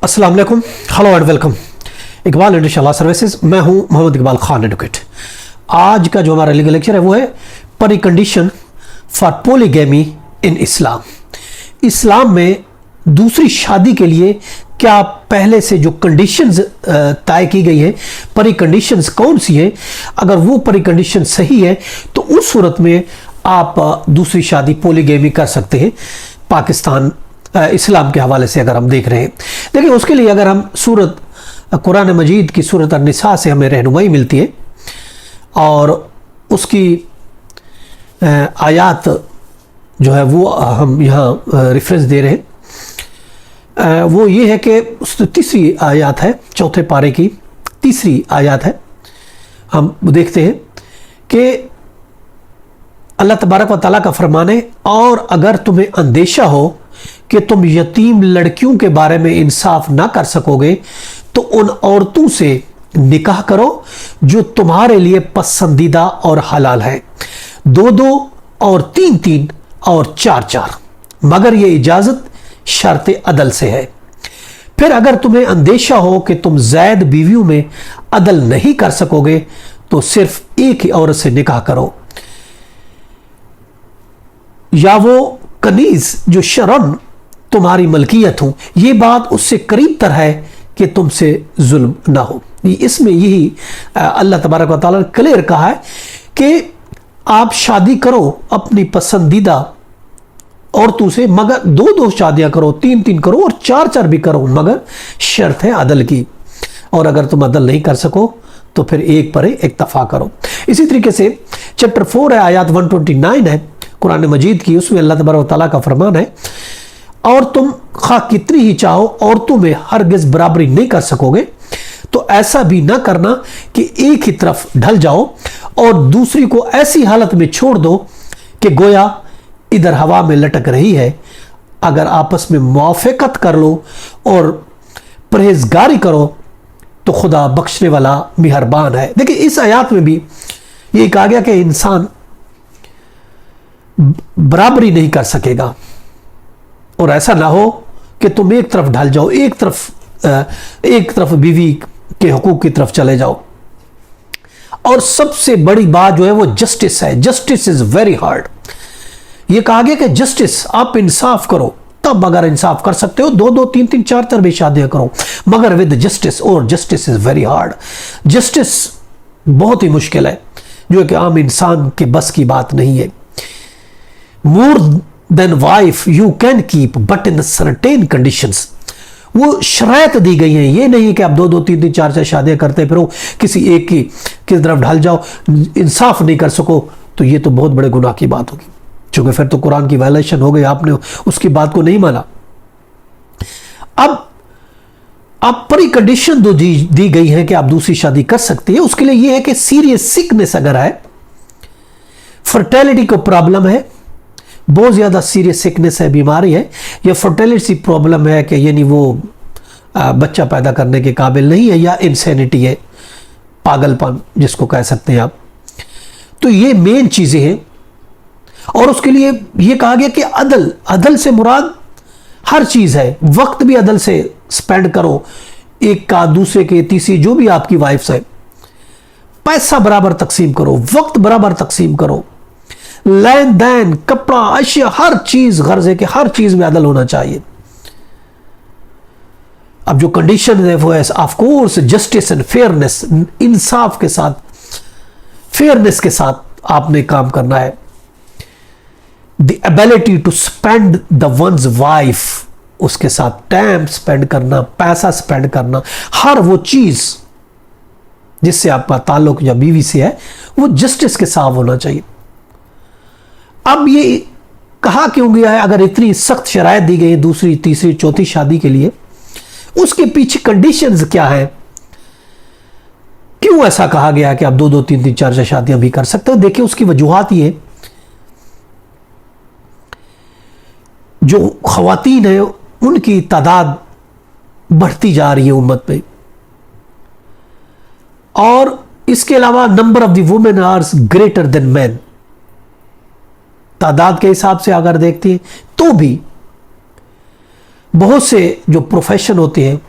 अस्सलाम वालेकुम, hello and welcome. Iqbal इंशाअल्लाह सर्विसेज, मैं हूं मोहम्मद इकबाल खान एडवोकेट। आज का जो हमारा लीगल लेक्चर है वो है प्री कंडीशन फॉर पॉलीगैमी इन इस्लाम। इस्लाम में दूसरी शादी के लिए क्या पहले से जो कंडीशंस तय की गई है, प्री कंडीशंस कौन सी है, अगर वो प्री कंडीशन सही है तो उस सूरत में आप दूसरी शादी पॉलीगैमी कर सकते हैं। पाकिस्तान इस्लाम के हवाले से अगर हम देख रहे हैं, देखिए उसके लिए अगर हम सूरत कुरान मजीद की सूरत अन्निसा से हमें रहनुमाई मिलती है और उसकी आयात जो है वो हम यहाँ रेफरेंस दे रहे हैं। वो ये है कि तीसरी आयत है, चौथे पारे की तीसरी आयत है। हम देखते हैं कि अल्लाह तबारक व तआला का फरमान है, और अगर तुम्हें अंदेशा हो कि तुम यतीम लड़कियों के बारे में इंसाफ ना कर सकोगे तो उन औरतों से निकाह करो जो तुम्हारे लिए पसंदीदा और हलाल है, 2-2 और 3-3 और 4-4, मगर ये इजाजत शर्त अदल से है। फिर अगर तुम्हें अंदेशा हो कि तुम ज़ैद बीवियों में अदल नहीं कर सकोगे तो सिर्फ एक ही औरत से निकाह करो, या वो कनीज जो शरन तुम्हारी मलकियत हो, ये बात उससे करीब तर है कि तुमसे जुल्म ना हो। इसमें यही अल्लाह तबारक व तआला ने क्लियर कहा है कि आप शादी करो अपनी पसंदीदा औरतों से, मगर 2-2 शादियां करो, 3-3 करो और 4-4 भी करो, मगर शर्त है अदल की। और अगर तुम अदल नहीं कर सको तो फिर एक पर इक्तफा करो। इसी तरीके से चैप्टर 4 है, आयत 129 है कुरान मजीद की, उसमें अल्लाह तबारक व तआला का फरमान है, और तुम खा कितनी ही चाहो औरतों में हरगिज बराबरी नहीं कर सकोगे, तो ऐसा भी ना करना कि एक ही तरफ ढल जाओ और दूसरी को ऐसी हालत में छोड़ दो कि गोया इधर हवा में लटक रही है। अगर आपस में मुआफ़क़त कर लो और परहेजगारी करो तो खुदा बख्शने वाला मेहरबान है। देखिए इस आयत में भी ये कहा गया कि इंसान बराबरी नहीं कर सकेगा, और ऐसा ना हो कि तुम एक तरफ ढल जाओ, एक तरफ बीवी के हुकूक की तरफ चले जाओ। और सबसे बड़ी बात जो है वो जस्टिस है। Justice is very hard. ये कहा गया कि जस्टिस, आप इंसाफ करो, तब अगर इंसाफ कर सकते हो 2-2 3-3 4-4 भी शादियां करो, मगर विद जस्टिस, और justice is very hard. Justice बहुत ही मुश्किल है, जो कि आम इंसान के बस की बात नहीं है। More than wife you can keep but in certain conditions. वो शरायत दी गई है, ये नहीं कि आप 2-2 3-3 4-4 शादियां करते फिरो, किसी एक की तरफ ढल जाओ, इंसाफ नहीं कर सको, तो ये तो बहुत बड़े गुनाह की बात होगी, क्योंकि फिर तो कुरान की वायलेशन हो गई, आपने उसकी बात को नहीं माना। अब आप प्री कंडीशन जो दी गई है कि आप दूसरी शादी कर सकते हैं, उसके लिए ये है कि सीरियस सिकनेस अगर है, फर्टिलिटी को प्रॉब्लम है, बहुत ज़्यादा सीरियस सिकनेस है, बीमारी है, या फर्टिलिटी प्रॉब्लम है कि यानी वो बच्चा पैदा करने के काबिल नहीं है, या इंसैनिटी है, पागलपन जिसको कह सकते हैं आप, तो ये मेन चीज़ें हैं। और उसके लिए ये कहा गया कि अदल से मुराद हर चीज़ है। वक्त भी अदल से स्पेंड करो, एक का दूसरे के तीसरी जो भी आपकी वाइफ्स है, पैसा बराबर तकसीम करो, वक्त बराबर तकसीम करो, लेन देन, कपड़ा, अशिया, हर चीज गर्ज है कि हर चीज में अदल होना चाहिए। अब जो कंडीशन है वो है of course justice and fairness, इंसाफ के साथ, फेयरनेस के साथ आपने काम करना है। The ability to spend the one's wife, उसके साथ टाइम स्पेंड करना, पैसा स्पेंड करना, हर वो चीज जिससे आपका ताल्लुक या बीवी से है वो जस्टिस के साथ होना चाहिए। अब ये कहा क्यों गया है, अगर इतनी सख्त शरायत दी गई है दूसरी तीसरी चौथी शादी के लिए, उसके पीछे कंडीशंस क्या है, क्यों ऐसा कहा गया है कि आप 2-2 3-3 4-4 शादियां भी कर सकते हो। देखिए उसकी वजूहात ये, जो खवातीन है उनकी तादाद बढ़ती जा रही है उम्मत में, और इसके अलावा number of the women are greater than man. तादाद के हिसाब से अगर देखते हैं तो भी बहुत से जो प्रोफेशन होते हैं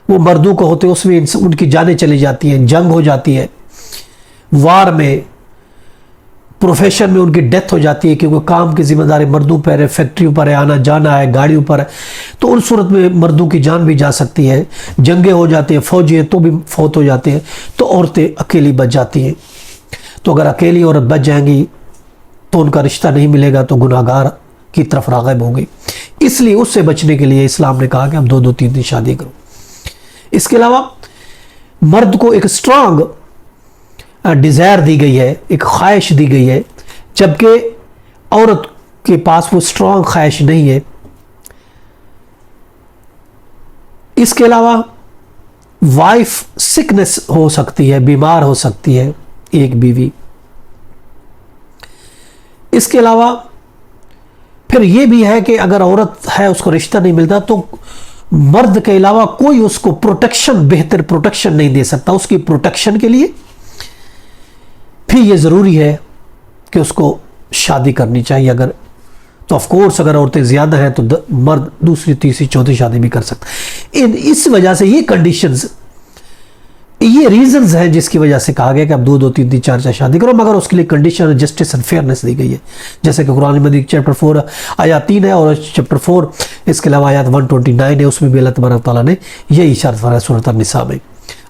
وہ مردوں کو ہوتے اس میں ان کی جانیں چلی جاتی ہیں، جنگ ہو جاتی ہے، وار میں، پروفیشن میں ان کی ڈیتھ ہو جاتی ہے کیونکہ کام کی ذمہ داری مردوں پر ہے، فیکٹریوں پر ہے، آنا جانا ہے، گاڑیوں پر ہے، تو ان صورت میں مردوں کی جان بھی جا سکتی ہے، جنگیں ہو جاتی ہیں، فوجی ہیں تو بھی فوت ہو جاتے ہیں، تو عورتیں اکیلی بچ جاتی ہیں. تو اگر اکیلی عورت بچ جائیں گی تو ان کا رشتہ نہیں ملے گا، تو گناہگار کی طرف راغب ہوں گے. اس لیے اس سے بچنے کے لیے اسلام نے کہا کہ ہم 2 3 3 شادی کرو. اس کے علاوہ مرد کو ایک اسٹرانگ ڈیزائر دی گئی ہے، ایک خواہش دی گئی ہے، جبکہ عورت کے پاس وہ اسٹرانگ خواہش نہیں ہے. اس کے علاوہ وائف سکنس ہو سکتی ہے، بیمار ہو سکتی ہے ایک بیوی. اس کے علاوہ پھر یہ بھی ہے کہ اگر عورت ہے اس کو رشتہ نہیں ملتا تو مرد کے علاوہ کوئی اس کو پروٹیکشن، بہتر پروٹیکشن نہیں دے سکتا. اس کی پروٹیکشن کے لیے پھر یہ ضروری ہے کہ اس کو شادی کرنی چاہیے. اگر تو آف کورس اگر عورتیں زیادہ ہیں تو مرد دوسری تیسری چوتھی شادی بھی کر سکتا. اس وجہ سے یہ کنڈیشنز، یہ ریزنز ہیں جس کی وجہ سے کہا گیا کہ اب 2 2 3 3 4 4 شادی کرو، مگر اس کے لیے کنڈیشن جسٹس اینڈ فیئرنیس دی گئی ہے. جیسے کہ قرآن مجید چیپٹر 4 آیات 3 ہے، اور چیپٹر 4 اس کے علاوہ آیات 129 ہے، اس میں بھی اللہ تبارک تعالیٰ نے یہ اشارت فرمایا سورۃ النساء میں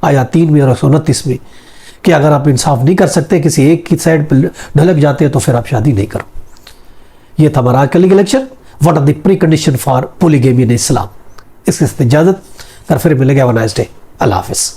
آیات 3 میں اور 129 میں کہ اگر آپ انصاف نہیں کر سکتے، کسی ایک کی سائڈ پہ ڈھلک جاتے ہیں تو پھر آپ شادی نہیں کرو. یہ تھا ہمارا آج کا lecture, what are the precondition for polygamy in Islam. اس کے ساتھ اجازت، پھر ملے گا. Have a nice day. Allah حافظ.